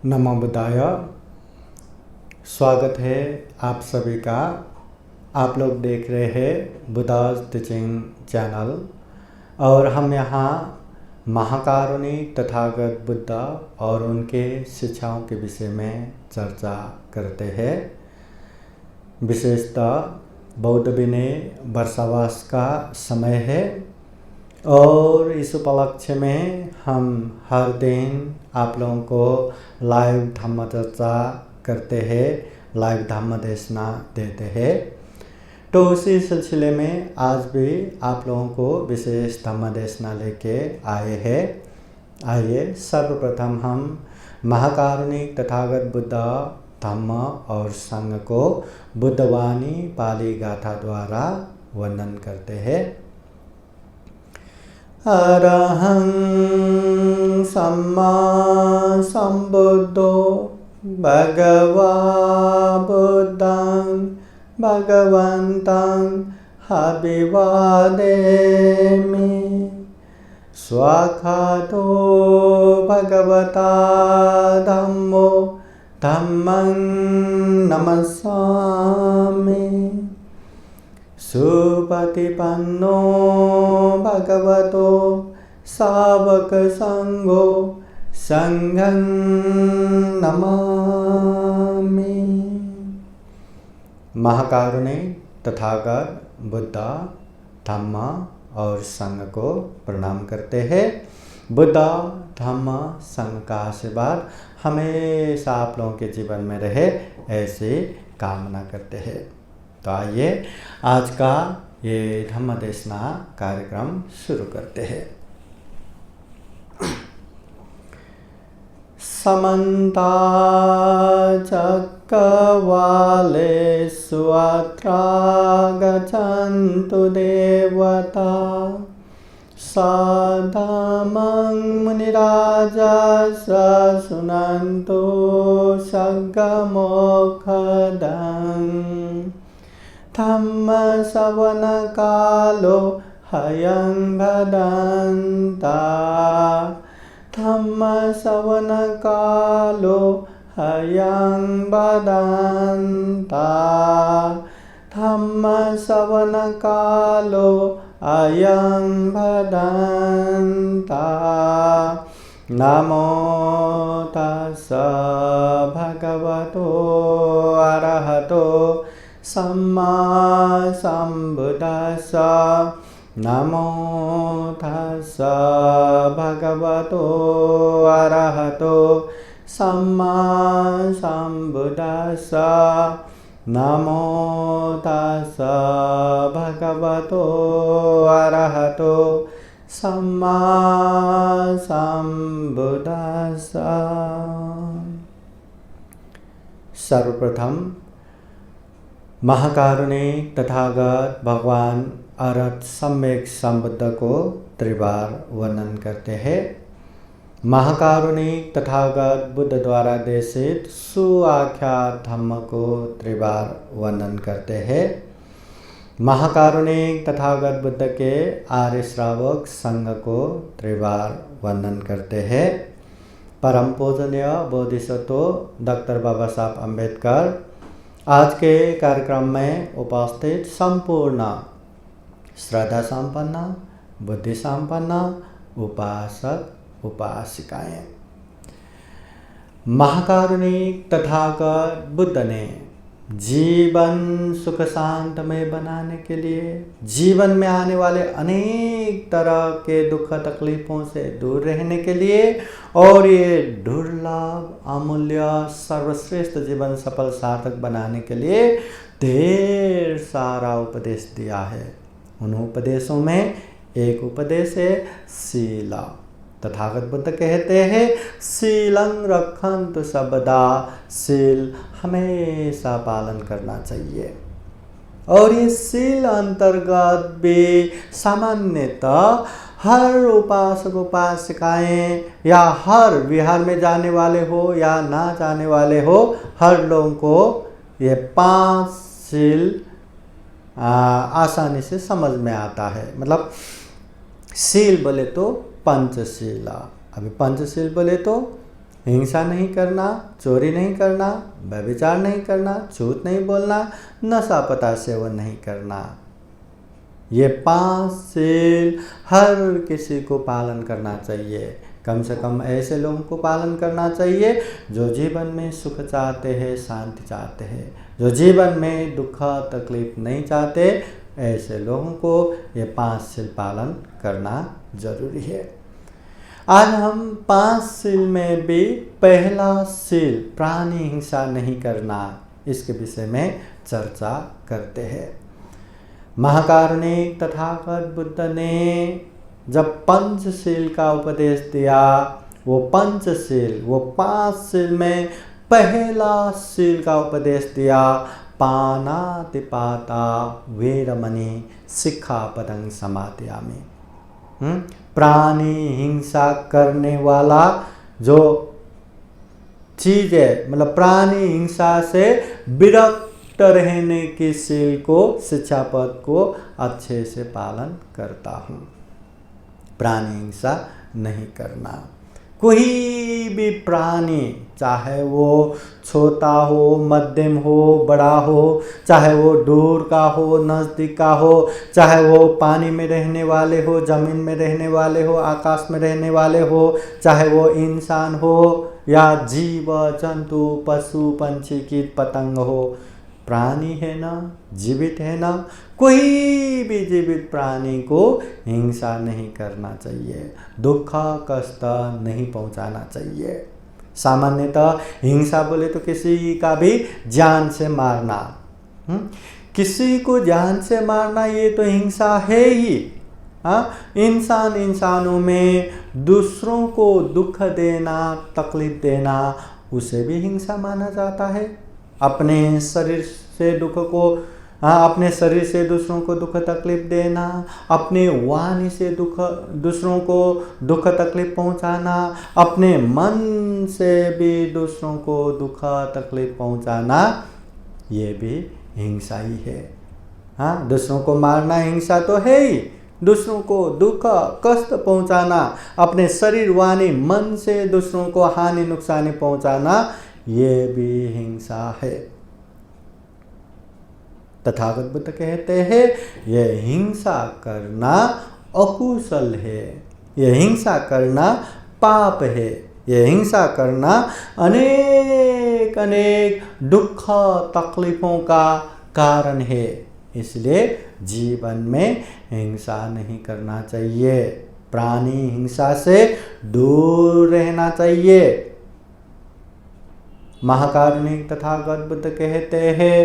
नमो बुद्धाय। स्वागत है आप सभी का। आप लोग देख रहे हैं बुद्धाज टीचिंग चैनल और हम यहाँ महाकारुणिक तथागत बुद्ध और उनके शिक्षाओं के विषय में चर्चा करते हैं। विशेषतः बौद्ध विनय वर्षावास का समय है और इस उपलक्ष्य में हम हर दिन आप लोगों को लाइव धम्म चर्चा करते हैं, लाइव धम्म देशना देते हैं। तो उसी सिलसिले में आज भी आप लोगों को विशेष धम्म देशना लेके आए हैं। आइए सर्वप्रथम हम महाकारुणिक तथागत बुद्ध धम्म और संघ को बुद्धवाणी पाली गाथा द्वारा वर्णन करते हैं। अरहं सम्मा सम्बुद्धो भगवा बुद्धं भगवन्तं अभिवादेमि। स्वाखातो भगवता धम्मो धम्मं नमस्सामि। सुपतिपन्नो भगवतो सावक संघो संघं नमामि। महाकारुणिक तथागत बुद्ध धम्म और संघ को प्रणाम करते हैं। बुद्ध धम्म संघ का आशीर्वाद हमेशा आप लोगों के जीवन में रहे, ऐसे कामना करते हैं। तो आइए आज का ये धम्म देशना कार्यक्रम शुरू करते हैं। समन्ता चक्रवालेषु अत्रा गच्छन्तु देवता। साधमं मुनिराजस्य शृण्वन्तु सद्गमोक्षदम्। धम्मश्रवणकालो ह्यं भदन्ता। धम्मश्रवणकालो ह्यं भदन्ता। धम्मश्रवणकालो अयं भदन्ता। नमो तस्स भगवतो अरहतो सम्मा सम्बुद्दस्स। नमो तस्स भगवतो अरहतो सम्मा सम्बुद्दस्स। नमो तस्स भगवतो अरहतो सम्मा सम्बुद्दस्स। सर्वप्रथम महाकारुणिक तथागत भगवान अरहत सम्यक संबुद्ध को त्रिबार वर्णन करते हैं। महाकारुणिक तथागत बुद्ध द्वारा देशित सुआख्यात धम्म को त्रिबार वर्णन करते हैं। महाकारुणिक तथागत बुद्ध के आर्य श्रावक संघ को त्रिबार वर्णन करते हैं। परम पूजनीय बोधिसत्व डॉक्टर बाबा साहब अम्बेडकर आज के कार्यक्रम में उपस्थित संपूर्ण श्रद्धा संपन्न बुद्धि संपन्न उपासक उपासिकाएं। महाकारुणिक तथागत बुद्ध ने जीवन सुख शांतमय बनाने के लिए, जीवन में आने वाले अनेक तरह के दुख तकलीफों से दूर रहने के लिए और ये दुर्लभ अमूल्य सर्वश्रेष्ठ जीवन सफल सार्थक बनाने के लिए ढेर सारा उपदेश दिया है। उन उपदेशों में एक उपदेश है शीला। तथागत बुद्ध कहते हैं शीलं रक्षन्तु सर्वदा। शील हमेशा पालन करना चाहिए। और ये शील अंतर्गत भी सामान्यतः हर उपासक उपासिकाएं या हर विहार में जाने वाले हो या ना जाने वाले हो, हर लोगों को ये 5 शील आसानी से समझ में आता है। मतलब शील बोले तो पंचशीला, अभी पंचशील बोले तो हिंसा नहीं करना, चोरी नहीं करना, व्यभिचार नहीं करना, झूठ नहीं बोलना, नशा पता सेवन नहीं करना। ये 5 सील हर किसी को पालन करना चाहिए। कम से कम ऐसे लोगों को पालन करना चाहिए जो जीवन में सुख चाहते हैं, शांति चाहते हैं, जो जीवन में दुख तकलीफ नहीं चाहते। ऐसे लोगों को ये 5 सील पालन करना जरूरी है। आज हम 5 सील में भी पहला सील प्राणी हिंसा नहीं करना, इसके विषय में चर्चा करते हैं। महाकारुणिक तथागत बुद्ध ने जब पंचशील का उपदेश दिया, वो पंचशील, वो 5 सील में पहला सील का उपदेश दिया, पानातिपाता वेरमणि सिक्खापदं समादयामि। प्राणी हिंसा करने वाला जो चीज है, मतलब प्राणी हिंसा से विरक्त रहने की सील को, शिक्षापद को अच्छे से पालन करता हूँ। प्राणी हिंसा नहीं करना। कोई भी प्राणी, चाहे वो छोटा हो, मध्यम हो, बड़ा हो, चाहे वो दूर का हो, नज़दीक का हो, चाहे वो पानी में रहने वाले हो, ज़मीन में रहने वाले हो, आकाश में रहने वाले हो, चाहे वो इंसान हो या जीव जंतु, पशु पंछी, कीट पतंग हो, प्राणी है ना, जीवित है ना, कोई भी जीवित प्राणी को हिंसा नहीं करना चाहिए, दुख कष्ट नहीं पहुंचाना चाहिए। सामान्यतः हिंसा बोले तो किसी का भी जान से मारना, किसी को जान से मारना ये तो हिंसा है ही। इंसान इंसानों में दूसरों को दुख देना, तकलीफ देना, उसे भी हिंसा माना जाता है। अपने शरीर से दुख को, अपने शरीर से दूसरों को दुख तकलीफ देना, अपने वाणी से दूसरों को दुख तकलीफ पहुंचाना, अपने मन से भी दूसरों को दुख तकलीफ पहुंचाना, ये भी हिंसा ही है। दूसरों को मारना हिंसा तो है ही, दूसरों को दुख कष्ट पहुंचाना, अपने शरीर वाणी मन से दूसरों को हानि नुकसानी पहुंचाना, ये भी हिंसा है। तथागत बुद्ध कहते हैं ये हिंसा करना अकुशल है, ये हिंसा करना पाप है, ये हिंसा करना अनेक अनेक दुख तकलीफों का कारण है। इसलिए जीवन में हिंसा नहीं करना चाहिए, प्राणी हिंसा से दूर रहना चाहिए। महाकारुणिक तथागत बुद्ध कहते हैं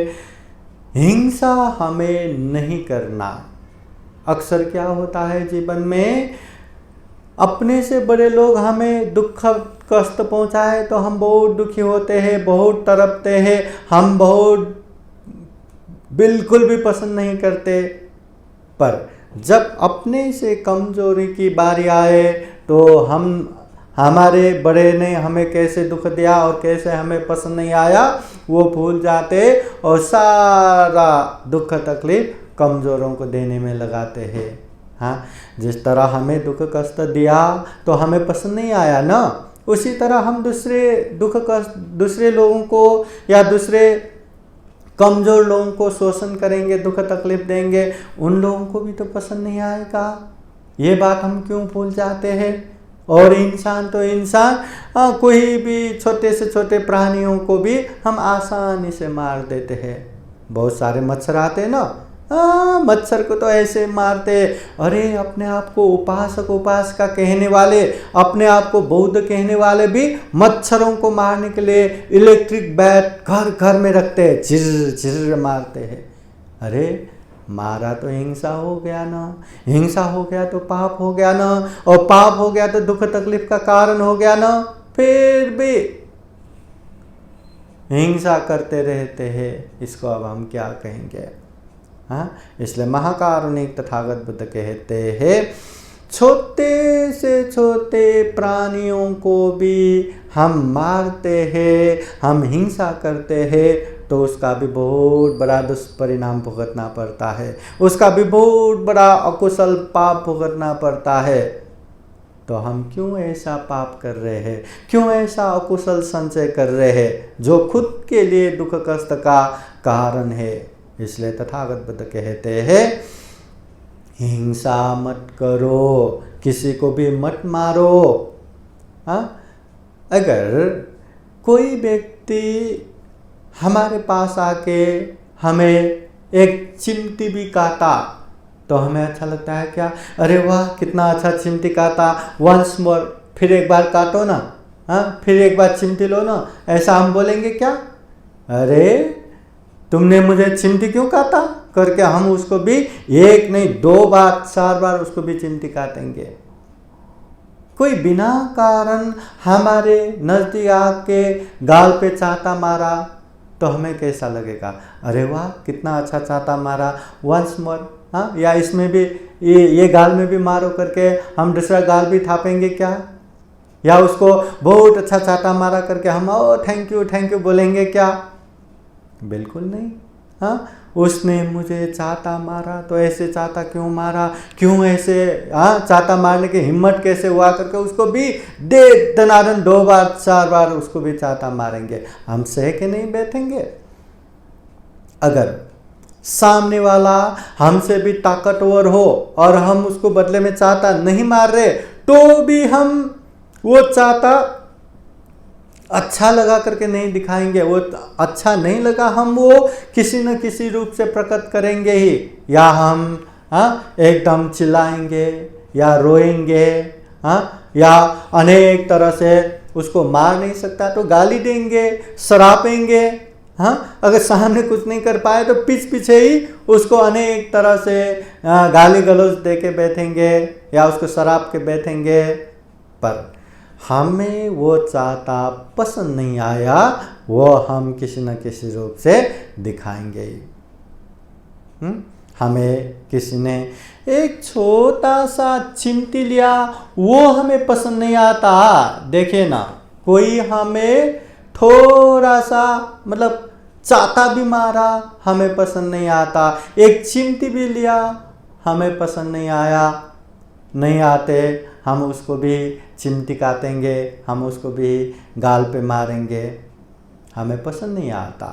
हिंसा हमें नहीं करना। अक्सर क्या होता है जीवन में, अपने से बड़े लोग हमें दुख कष्ट पहुंचाए तो हम बहुत दुखी होते हैं, बहुत तड़पते हैं, हम बहुत बिल्कुल भी पसंद नहीं करते। पर जब अपने से कमजोरी की बारी आए तो हमारे बड़े ने हमें कैसे दुख दिया और कैसे हमें पसंद नहीं आया, वो भूल जाते और सारा दुख तकलीफ कमज़ोरों को देने में लगाते हैं। जिस तरह हमें दुख कष्ट दिया तो हमें पसंद नहीं आया ना, उसी तरह हम दूसरे दुख कष्ट, दूसरे लोगों को या दूसरे कमज़ोर लोगों को शोषण करेंगे, दुख तकलीफ देंगे, उन लोगों को भी तो पसंद नहीं आएगा। ये बात हम क्यों भूल जाते हैं? और इंसान तो इंसान, कोई भी छोटे से छोटे प्राणियों को भी हम आसानी से मार देते हैं। बहुत सारे मच्छर आते हैं ना, मच्छर को तो ऐसे मारते, अरे अपने आप को उपासक उपासका कहने वाले, अपने आप को बौद्ध कहने वाले भी मच्छरों को मारने के लिए इलेक्ट्रिक बैट घर घर में रखते हैं, झिर झिर मारते हैं। अरे मारा तो हिंसा हो गया ना, हिंसा हो गया तो पाप हो गया ना, और पाप हो गया तो दुख तकलीफ का कारण हो गया ना, फिर भी हिंसा करते रहते हैं। इसको अब हम क्या कहेंगे? इसलिए महाकारुणिक तथागत बुद्ध कहते हैं छोटे से छोटे प्राणियों को भी हम मारते हैं, हम हिंसा करते हैं तो उसका भी बहुत बड़ा दुष्परिणाम भुगतना पड़ता है, उसका भी बहुत बड़ा अकुशल पाप भुगतना पड़ता है। तो हम क्यों ऐसा पाप कर रहे हैं, क्यों ऐसा अकुशल संचय कर रहे हैं जो खुद के लिए दुख कष्ट का कारण है। इसलिए तथागत बुद्ध कहते हैं हिंसा मत करो, किसी को भी मत मारो। हाँ, अगर कोई व्यक्ति हमारे पास आके हमें एक चिमटी भी काटा तो हमें अच्छा लगता है क्या? अरे वाह कितना अच्छा चिमटी काटा, वंस मोर, फिर एक बार काटो ना, हाँ फिर एक बार चिमटी लो ना, ऐसा हम बोलेंगे क्या? अरे तुमने मुझे चिमटी क्यों काटा करके हम उसको भी एक नहीं 2 बार 4 बार उसको भी चिमटी काटेंगे। कोई बिना कारण हमारे नजदीक आके गाल पे चाटा मारा तो हमें कैसा लगेगा? अरे वाह कितना अच्छा चाटा मारा, वंस मोर। हाँ, या इसमें भी ये गाल में भी मारो करके हम दूसरा गाल भी थापेंगे क्या? या उसको बहुत अच्छा चाटा मारा करके हम ओ थैंक यू बोलेंगे क्या? बिल्कुल नहीं। हाँ, उसने मुझे चाटा मारा तो ऐसे चाटा क्यों मारा, क्यों ऐसे, हाँ चाटा मारने की हिम्मत कैसे हुआ करके उसको भी दनादन 2 बार 4 बार उसको भी चाटा मारेंगे। हम सह के नहीं बैठेंगे। अगर सामने वाला हमसे भी ताकतवर हो और हम उसको बदले में चाटा नहीं मार रहे तो भी हम वो चाटा अच्छा लगा करके नहीं दिखाएंगे। वो अच्छा नहीं लगा हम वो किसी न किसी रूप से प्रकट करेंगे ही। या हम एकदम चिल्लाएंगे या रोएंगे, या अनेक तरह से उसको मार नहीं सकता तो गाली देंगे, सरापेंगे। अगर सामने कुछ नहीं कर पाए तो पीछे ही उसको अनेक तरह से गाली गलौज दे के बैठेंगे या उसको सराप के बैठेंगे। पर हमें वो चाहता पसंद नहीं आया, वो हम किसी न किसी रूप से दिखाएंगे ही। हमें किसी ने एक छोटा सा चिमटी लिया, वो हमें पसंद नहीं आता। देखिए ना, कोई हमें थोड़ा सा मतलब चाटा भी मारा, हमें पसंद नहीं आता। एक चिमटी भी लिया, हमें पसंद नहीं आया, नहीं आते, हम उसको भी चिमटी काटेंगे, हम उसको भी गाल पे मारेंगे। हमें पसंद नहीं आता,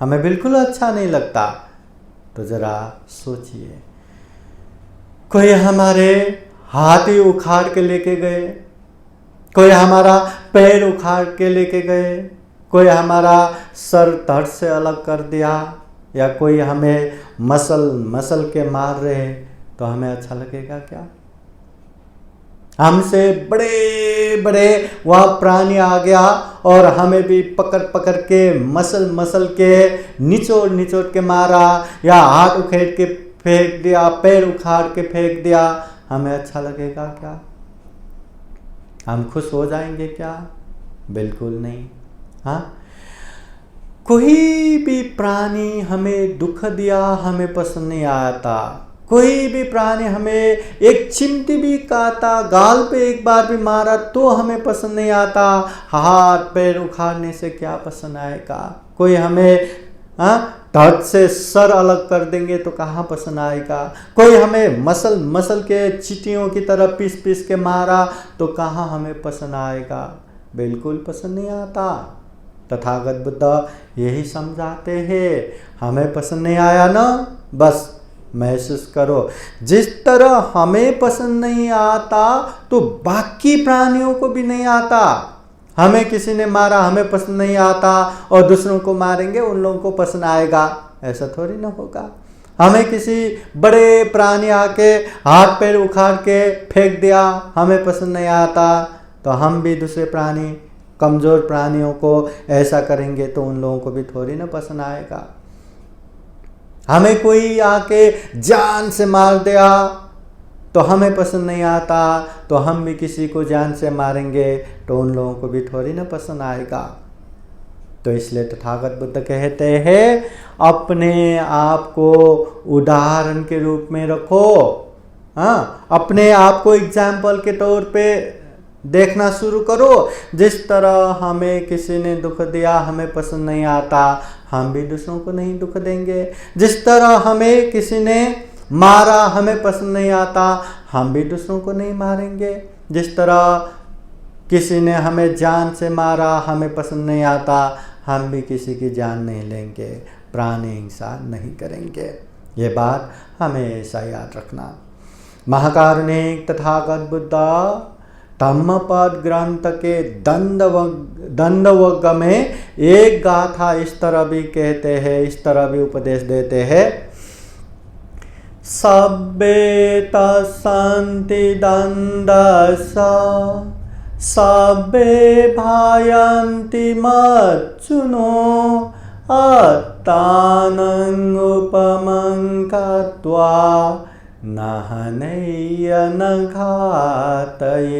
हमें बिल्कुल अच्छा नहीं लगता। तो जरा सोचिए, कोई हमारे हाथ ही उखाड़ के लेके गए, कोई हमारा पैर उखाड़ के लेके गए, कोई हमारा सर धड़ से अलग कर दिया, या कोई हमें मसल के मार रहे तो हमें अच्छा लगेगा क्या? हमसे बड़े बड़े वह प्राणी आ गया और हमें भी पकड़ के मसल के निचोड़ के मारा, या हाथ उखेड़ के फेंक दिया, पैर उखाड़ के फेंक दिया, हमें अच्छा लगेगा क्या? हम खुश हो जाएंगे क्या? बिल्कुल नहीं। हाँ, कोई भी प्राणी हमें दुख दिया, हमें पसंद नहीं आता। कोई भी प्राणी हमें एक चिमटी भी काटा, गाल पे एक बार भी मारा तो हमें पसंद नहीं आता। हाथ पैर उखाड़ने से क्या पसंद आएगा? कोई हमें धड़ से सर अलग कर देंगे तो कहाँ पसंद आएगा? कोई हमें मसल के चींटियों की तरह पीस के मारा तो कहाँ हमें पसंद आएगा? बिल्कुल पसंद नहीं आता। तथागत बुद्ध यही समझाते हैं, हमें पसंद नहीं आया ना, बस महसूस करो जिस तरह हमें पसंद नहीं आता तो बाकी प्राणियों को भी नहीं आता। हमें किसी ने मारा, हमें पसंद नहीं आता, और दूसरों को मारेंगे उन लोगों को पसंद आएगा, ऐसा थोड़ी ना होगा। हमें किसी बड़े प्राणी आके हाथ पैर उखाड़ के फेंक दिया, हमें पसंद नहीं आता, तो हम भी दूसरे प्राणी कमज़ोर प्राणियों को ऐसा करेंगे तो उन लोगों को भी थोड़ी ना पसंद आएगा। हमें कोई आके जान से मार दिया तो हमें पसंद नहीं आता, तो हम भी किसी को जान से मारेंगे तो उन लोगों को भी थोड़ी ना पसंद आएगा। तो इसलिए तथागत बुद्ध कहते हैं, अपने आप को उदाहरण के रूप में रखो। अपने आप को एग्जाम्पल के तौर पे देखना शुरू करो। जिस तरह हमें किसी ने दुख दिया, हमें पसंद नहीं आता, हम भी दूसरों को नहीं दुख देंगे। जिस तरह हमें किसी ने मारा, हमें पसंद नहीं आता, हम भी दूसरों को नहीं मारेंगे। जिस तरह किसी ने हमें जान से मारा, हमें पसंद नहीं आता, हम भी किसी की जान नहीं लेंगे, प्राणी हिंसा नहीं करेंगे। ये बात हमेशा याद रखना। महाकारुणिक तथागत बुद्ध धम्मपद ग्रंथ के दंडवग में एक गाथा इस तरह भी कहते हैं, इस तरह भी उपदेश देते हैं। सब्बे तस्सन्ति दंडसा सब्बे भायन्ति मच्चुनो अत्तानं उपमं कृत्वा नहनैय न घातये।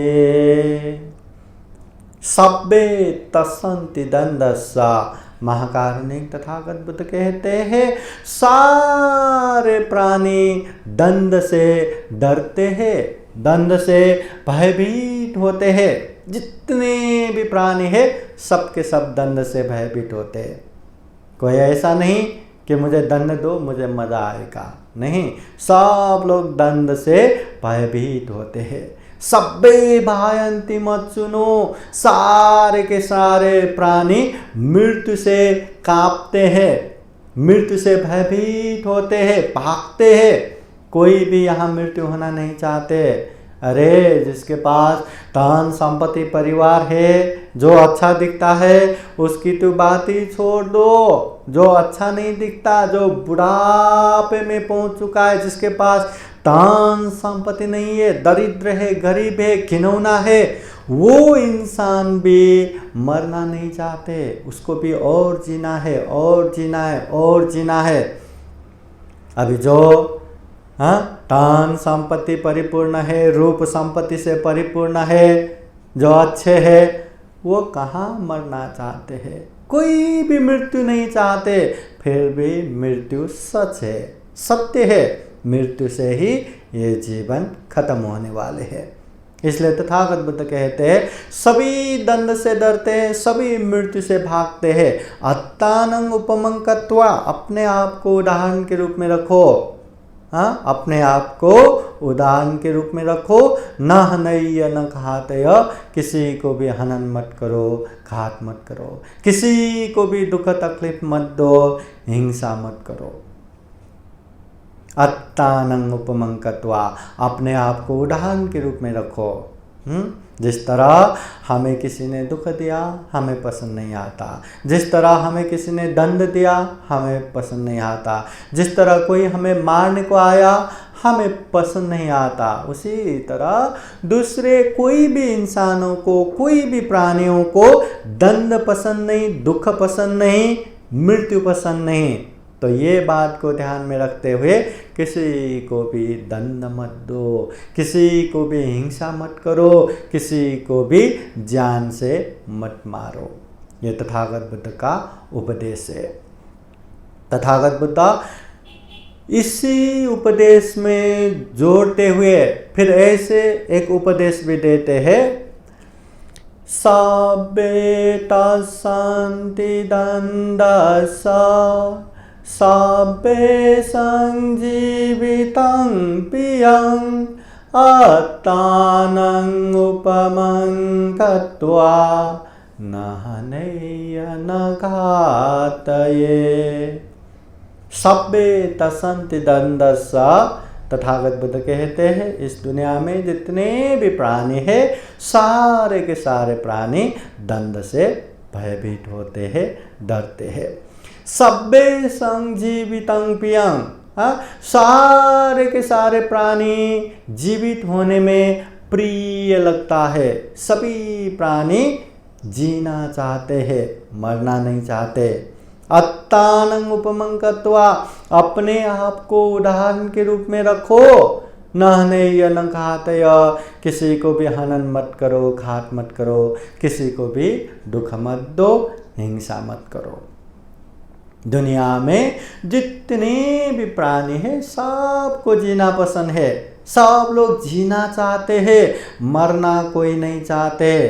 सब्बे तस्सन्ति दंडसा, महाकारुणिक तथागत बुद्ध कहते हैं सारे प्राणी दंड से डरते हैं, दंड से भयभीत होते हैं। जितने भी प्राणी हैं सबके सब दंड से भयभीत होते हैं। कोई ऐसा नहीं कि मुझे दंड दो मुझे मजा आएगा, नहीं, सब लोग दंड से भयभीत होते हैं। सब्बे भायन्ति मच्चुनो, सारे के सारे प्राणी मृत्यु से कांपते हैं, मृत्यु से भयभीत होते हैं, भागते हैं। कोई भी यहाँ मृत्यु होना नहीं चाहते। अरे जिसके पास धन संपत्ति परिवार है, जो अच्छा दिखता है उसकी तो बात ही छोड़ दो। जो अच्छा नहीं दिखता, जो बुढ़ापे में पहुंच चुका है, जिसके पास धन संपत्ति नहीं है, दरिद्र है, गरीब है, घिनौना है, वो इंसान भी मरना नहीं चाहते। उसको भी और जीना है, और जीना है, और जीना है। अभी जो धन संपत्ति परिपूर्ण है, रूप संपत्ति से परिपूर्ण है, जो अच्छे है, वो कहाँ मरना चाहते हैं? कोई भी मृत्यु नहीं चाहते। फिर भी मृत्यु सच है, सत्य है। मृत्यु से ही ये जीवन खत्म होने वाले हैं। इसलिए तथागत बुद्ध कहते हैं सभी दंड से डरते हैं, सभी मृत्यु से भागते हैं। अत्तानं उपमं कृत्वा, अपने आप को उदाहरण के रूप में रखो। अपने आप को उदाहरण के रूप में रखो। न हनैय न घातय, किसी को भी हनन मत करो, घात मत करो, किसी को भी दुख तकलीफ मत दो, हिंसा मत करो। अत्तानं उपमं कृत्वा, अपने आप को उदाहरण के रूप में रखो। जिस तरह हमें किसी ने दुख दिया हमें पसंद नहीं आता, जिस तरह हमें किसी ने दंड दिया हमें पसंद नहीं आता, जिस तरह कोई हमें मारने को आया हमें पसंद नहीं आता, उसी तरह दूसरे कोई भी इंसानों को, कोई भी प्राणियों को दंड पसंद नहीं, दुख पसंद नहीं, मृत्यु पसंद नहीं। तो ये बात को ध्यान में रखते हुए किसी को भी दंड मत दो, किसी को भी हिंसा मत करो, किसी को भी जान से मत मारो। ये तथागत बुद्ध का उपदेश है। तथागत बुद्ध इसी उपदेश में जोड़ते हुए फिर ऐसे एक उपदेश भी देते हैं। सब्बे तस्सन्ति दंडसा सब्बे संजीवितं पियं अत्तानं उपमं कृत्वा न हनैय न घातये। सब्बे तस्सन्ति दंडसा, तथागत बुद्ध कहते हैं इस दुनिया में जितने भी प्राणी हैं सारे के सारे प्राणी दंड से भयभीत होते हैं, डरते हैं। सब्बे संजीवितं पियं, सारे के सारे प्राणी जीवित होने में प्रिय लगता है। सभी प्राणी जीना चाहते हैं, मरना नहीं चाहते। अत्तानं उपमं कृत्वा, अपने आप को उदाहरण के रूप में रखो। न हनैय न घातय, किसी को भी हनन मत करो, घात मत करो, किसी को भी दुख मत दो, हिंसा मत करो। दुनिया में जितने भी प्राणी हैं सबको जीना पसंद है, सब लोग जीना चाहते हैं, मरना कोई नहीं चाहते।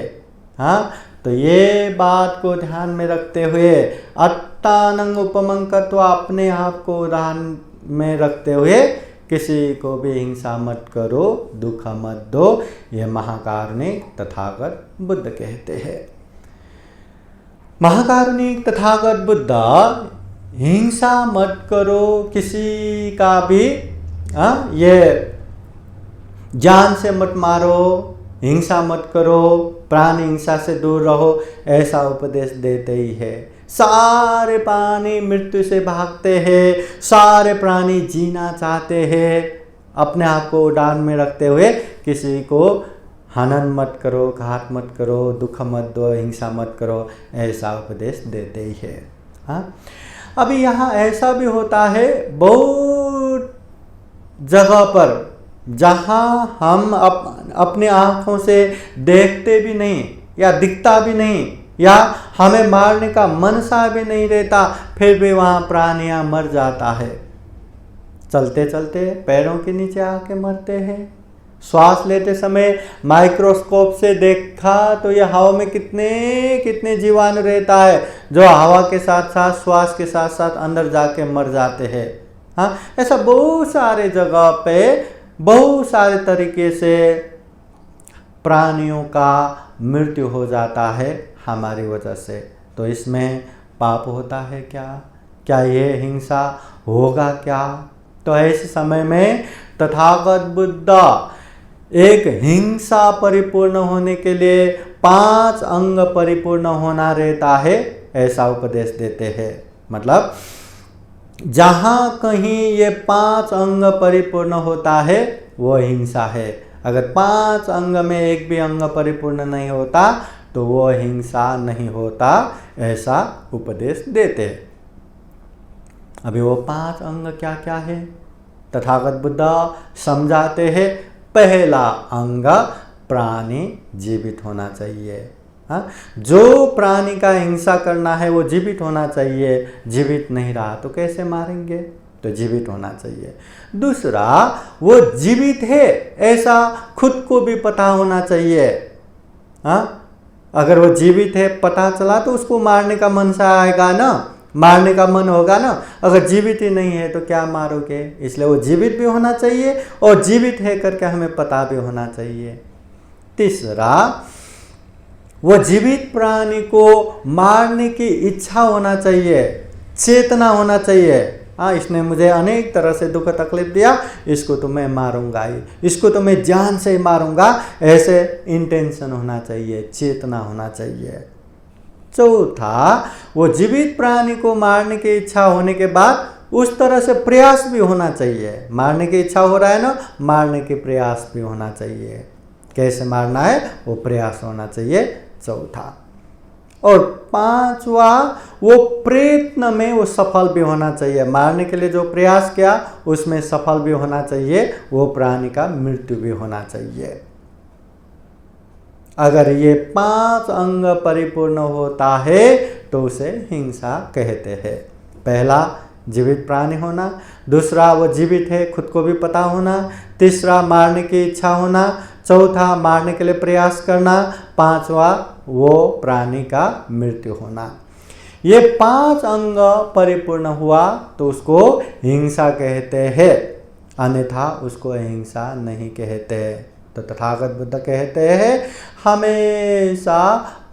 तो ये बात को ध्यान में रखते हुए अत्तानं उपमं कृत्वा, अपने आप को उदाहरण में रखते हुए किसी को भी हिंसा मत करो, दुख मत दो, ये महाकारुणिक तथागत बुद्ध कहते हैं। महाकारुणिक तथागत बुद्ध हिंसा मत करो किसी का भी, ये जान से मत मारो, हिंसा मत करो, प्राणी हिंसा से दूर रहो, ऐसा उपदेश देते ही है। सारे प्राणी मृत्यु से भागते हैं, सारे प्राणी जीना चाहते हैं, अपने आप को उड़ान में रखते हुए किसी को हनन मत करो, घात मत करो, दुख मत दो, हिंसा मत करो, ऐसा उपदेश देते ही है। हाँ, अभी यहाँ ऐसा भी होता है बहुत जगह पर जहाँ हम अपने आँखों से देखते भी नहीं या दिखता भी नहीं या हमें मारने का मनसा भी नहीं रहता, फिर भी वहाँ प्राणियाँ मर जाता है। चलते चलते पैरों के नीचे आके मरते हैं। श्वास लेते समय माइक्रोस्कोप से देखा तो ये हवा में कितने कितने जीवाणु रहता है जो हवा के साथ साथ श्वास के साथ साथ अंदर जाके मर जाते हैं। हाँ, ऐसा बहुत सारे जगह पे बहुत सारे तरीके से प्राणियों का मृत्यु हो जाता है हमारी वजह से। तो इसमें पाप होता है क्या? क्या ये हिंसा होगा क्या? तो ऐसे समय में तथागत बुद्ध एक हिंसा परिपूर्ण होने के लिए 5 अंग परिपूर्ण होना रहता है, ऐसा उपदेश देते हैं। मतलब जहाँ कहीं ये 5 अंग परिपूर्ण होता है वो हिंसा है। अगर 5 अंग में एक भी अंग परिपूर्ण नहीं होता तो वो हिंसा नहीं होता, ऐसा उपदेश देते हैं। अभी वो 5 अंग क्या क्या है तथागत बुद्ध समझाते हैं। पहला अंग प्राणी जीवित होना चाहिए। हाँ, जो प्राणी का हिंसा करना है वो जीवित होना चाहिए। जीवित नहीं रहा तो कैसे मारेंगे? तो जीवित होना चाहिए। दूसरा, वो जीवित है ऐसा खुद को भी पता होना चाहिए। हाँ, अगर वो जीवित है पता चला तो उसको मारने का मन सा आएगा ना, मारने का मन होगा ना। अगर जीवित ही नहीं है तो क्या मारोगे? इसलिए वो जीवित भी होना चाहिए और जीवित है करके हमें पता भी होना चाहिए। तीसरा, वो जीवित प्राणी को मारने की इच्छा होना चाहिए, चेतना होना चाहिए। हाँ, इसने मुझे अनेक तरह से दुख तकलीफ दिया, इसको तो मैं मारूंगा ही, इसको तो मैं जान से मारूंगा, ऐसे इंटेंशन होना चाहिए, चेतना होना चाहिए। चौथा, वो जीवित प्राणी को मारने की इच्छा होने के बाद उस तरह से प्रयास भी होना चाहिए। मारने की इच्छा हो रहा है ना, मारने के प्रयास भी होना चाहिए। कैसे मारना है वो प्रयास होना चाहिए, चौथा। और पांचवा, वो प्रयत्न में वो सफल भी होना चाहिए। मारने के लिए जो प्रयास किया उसमें सफल भी होना चाहिए, वो प्राणी का मृत्यु भी होना चाहिए। अगर ये 5 अंग परिपूर्ण होता है तो उसे हिंसा कहते हैं। पहला, जीवित प्राणी होना। दूसरा, वो जीवित है खुद को भी पता होना। तीसरा, मारने की इच्छा होना। चौथा, मारने के लिए प्रयास करना। पांचवा, वो प्राणी का मृत्यु होना। ये 5 अंग परिपूर्ण हुआ तो उसको हिंसा कहते हैं, अन्यथा उसको हिंसा नहीं कहते। तो तथागत बुद्ध कहते हैं हमेशा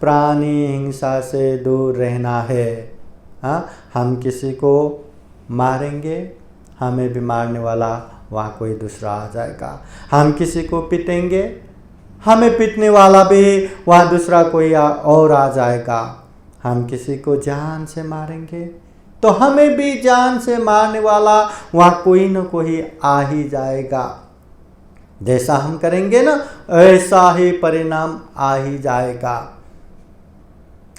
प्राणी हिंसा से दूर रहना है। हाँ, हम किसी को मारेंगे, हमें भी मारने वाला वहाँ कोई दूसरा आ जाएगा। हम किसी को पीटेंगे, हमें पीटने वाला भी वहाँ दूसरा कोई और आ जाएगा। हम किसी को जान से मारेंगे तो हमें भी जान से मारने वाला वहाँ कोई न कोई आ ही जाएगा। जैसा हम करेंगे ना ऐसा ही परिणाम आ ही जाएगा।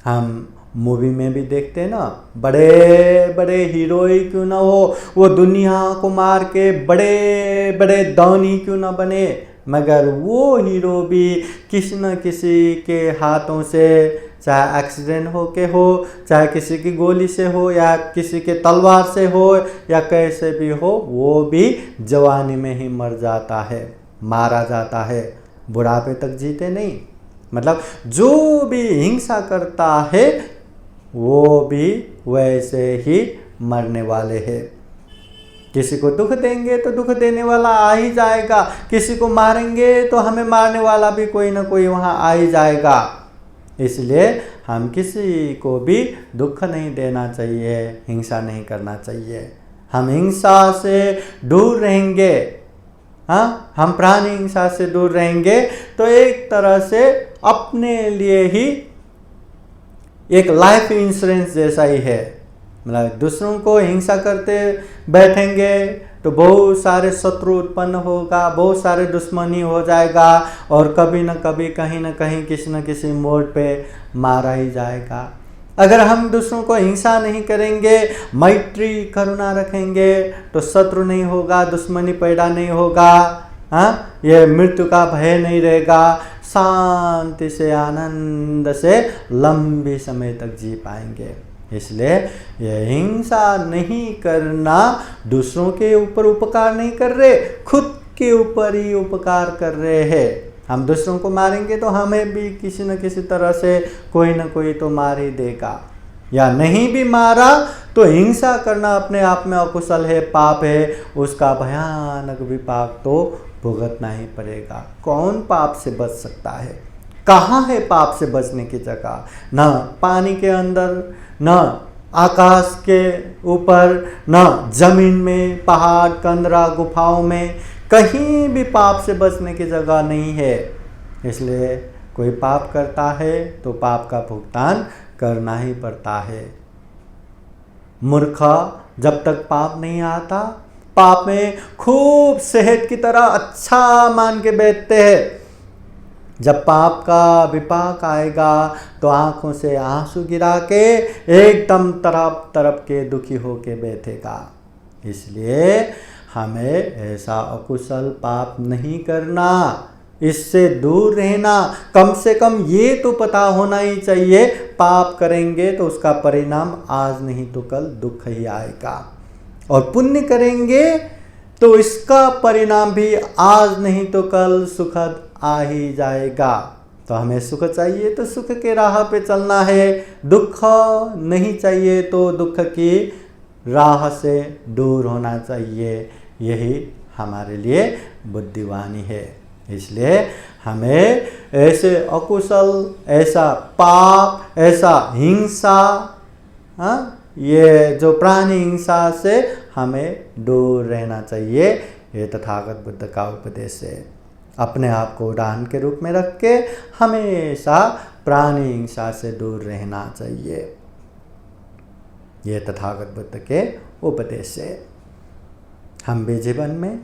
हम मूवी में भी देखते हैं ना, बड़े बड़े हीरो ही क्यों ना हो, वो दुनिया को मार के बड़े बड़े दानी क्यों ना बने, मगर वो हीरो भी किसी न किसी के हाथों से, चाहे एक्सीडेंट हो के हो, चाहे किसी की गोली से हो या किसी के तलवार से हो या कैसे भी हो, वो भी जवानी में ही मर जाता है, मारा जाता है, बुढ़ापे तक जीते नहीं। मतलब जो भी हिंसा करता है वो भी वैसे ही मरने वाले हैं। किसी को दुख देंगे तो दुख देने वाला आ ही जाएगा, किसी को मारेंगे तो हमें मारने वाला भी कोई ना कोई वहाँ आ ही जाएगा। इसलिए हम किसी को भी दुख नहीं देना चाहिए, हिंसा नहीं करना चाहिए। हम हिंसा से दूर रहेंगे, हाँ, हम प्राणी हिंसा से दूर रहेंगे तो एक तरह से अपने लिए ही एक लाइफ इंश्योरेंस जैसा ही है। मतलब दूसरों को हिंसा करते बैठेंगे तो बहुत सारे शत्रु उत्पन्न होगा, बहुत सारे दुश्मनी हो जाएगा और कभी न कभी कहीं न कहीं किसी न किसी मोड़ पे मारा ही जाएगा। अगर हम दूसरों को हिंसा नहीं करेंगे, मैत्री करुणा रखेंगे तो शत्रु नहीं होगा, दुश्मनी पैदा नहीं होगा, हाँ, ये मृत्यु का भय नहीं रहेगा, शांति से आनंद से लंबे समय तक जी पाएंगे। इसलिए यह हिंसा नहीं करना, दूसरों के ऊपर उपकार नहीं कर रहे, खुद के ऊपर ही उपकार कर रहे हैं। हम दूसरों को मारेंगे तो हमें भी किसी न किसी तरह से कोई न कोई तो मार ही देगा, या नहीं भी मारा तो हिंसा करना अपने आप में अकुशल है, पाप है, उसका भयानक विपाक तो भुगतना ही पड़ेगा। कौन पाप से बच सकता है? कहाँ है पाप से बचने की जगह? न पानी के अंदर, न आकाश के ऊपर, न जमीन में, पहाड़, कंदरा, गुफाओं में, कहीं भी पाप से बचने की जगह नहीं है। इसलिए कोई पाप करता है तो पाप का भुगतान करना ही पड़ता है। मूर्ख जब तक पाप नहीं आता, पाप में खूब सेहत की तरह अच्छा मान के बैठते हैं। जब पाप का विपाक आएगा तो आंखों से आंसू गिरा के एकदम तरफ तरफ के दुखी होके बैठेगा। इसलिए हमें ऐसा अकुशल पाप नहीं करना, इससे दूर रहना। कम से कम ये तो पता होना ही चाहिए, पाप करेंगे तो उसका परिणाम आज नहीं तो कल दुख ही आएगा, और पुण्य करेंगे तो इसका परिणाम भी आज नहीं तो कल सुखद आ ही जाएगा। तो हमें सुख चाहिए तो सुख के राह पे चलना है, दुख नहीं चाहिए तो दुख की राह से दूर होना चाहिए। यही हमारे लिए बुद्धिवानी है। इसलिए हमें ऐसे अकुशल, ऐसा पाप, ऐसा हिंसा, ये जो प्राणी हिंसा से हमें दूर रहना चाहिए। ये तथागत बुद्ध का उपदेश है। अपने आप को उदाहरण के रूप में रख के हमेशा प्राणी हिंसा से दूर रहना चाहिए। ये तथागत बुद्ध के उपदेश है। हम भी जीवन में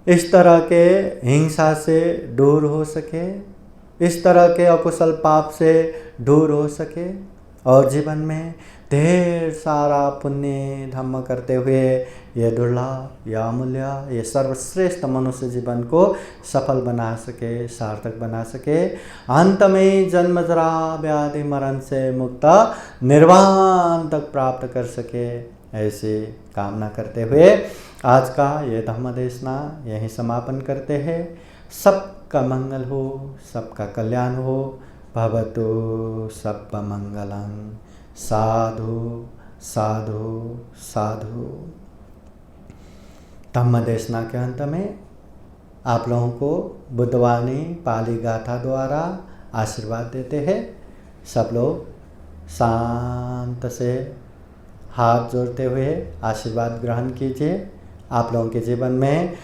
इस तरह के हिंसा से दूर हो सके, इस तरह के अकुशल पाप से दूर हो सके, और जीवन में ढेर सारा पुण्य धर्म करते हुए ये दुर्लभ, या अमूल्य, ये सर्वश्रेष्ठ मनुष्य जीवन को सफल बना सके, सार्थक बना सके। अंत में जन्म जरा व्याधि मरण से मुक्त निर्वाण तक प्राप्त कर सके, ऐसी कामना करते हुए आज का ये धम्म देशना यहीं समापन करते हैं। सबका मंगल हो, सबका कल्याण हो। भवतु सब मंगलम। साधु साधु साधु। धम्म देशना के अंत में आप लोगों को बुद्धवाणी पाली गाथा द्वारा आशीर्वाद देते हैं। सब लोग शांत से हाथ जोड़ते हुए आशीर्वाद ग्रहण कीजिए। आप लोगों के जीवन में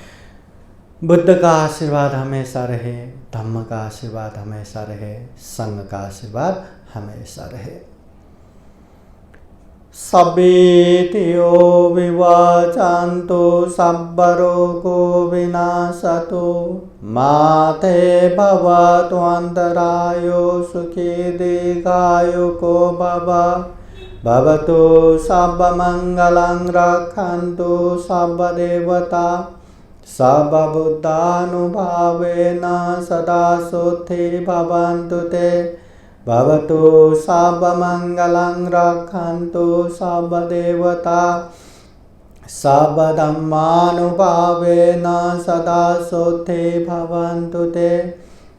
बुद्ध का आशीर्वाद हमेशा रहे, धम्म का आशीर्वाद हमेशा रहे, संघ का आशीर्वाद हमेशा रहे। सभेतियो विवाचान्तो सब्बरोगो विनाशतो माते भवतु अन्तरायो सुखी दीर्घायुको भव। भवतु सर्वमङ्गलं रक्षन्तु सर्वदेवता सर्वबुद्धानुभावेन सदा सुखी भवन्तु ते। भवतु सर्वमङ्गलं रक्षन्तु सर्वदेवता सर्वधर्मानुभावेन सदा सुखी भवन्तु ते।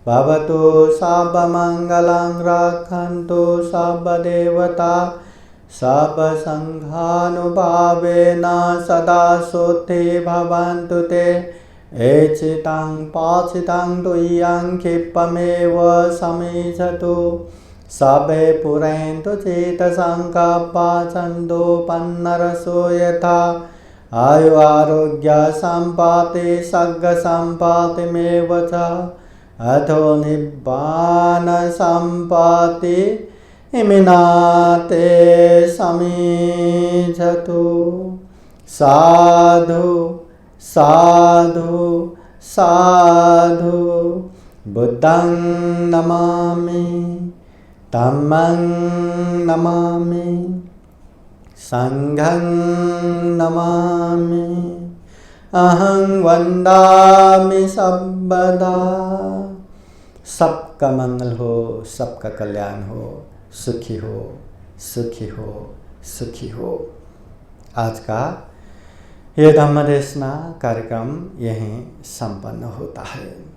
भवतु सर्वमङ्गलं रक्षन्तु सर्वदेवता सब संघानुभावेन सदा शुद्धि भवन्तु ते एचितं पाचितं तुय्यं क्षिप्तमेव समीचतु सबे पुरन्तु चेतसंकल्पा छन्दोपन्नरसो यथा आयु आरोग्य सम्पत्ति सग्ग सम्पत्तिमेव च अथो निब्बान सम्पत्ति इमिनाते समीचतु। साधु साधु साधु। बुद्धं नमामि, धम्मं नमामि, संघं नमामि, अहं वन्दामि सर्वदा। सबका मंगल हो, सबका कल्याण हो, सुखी हो, सुखी हो, सुखी हो। आज का यह धम्मदेशना कार्यक्रम यहीं संपन्न होता है।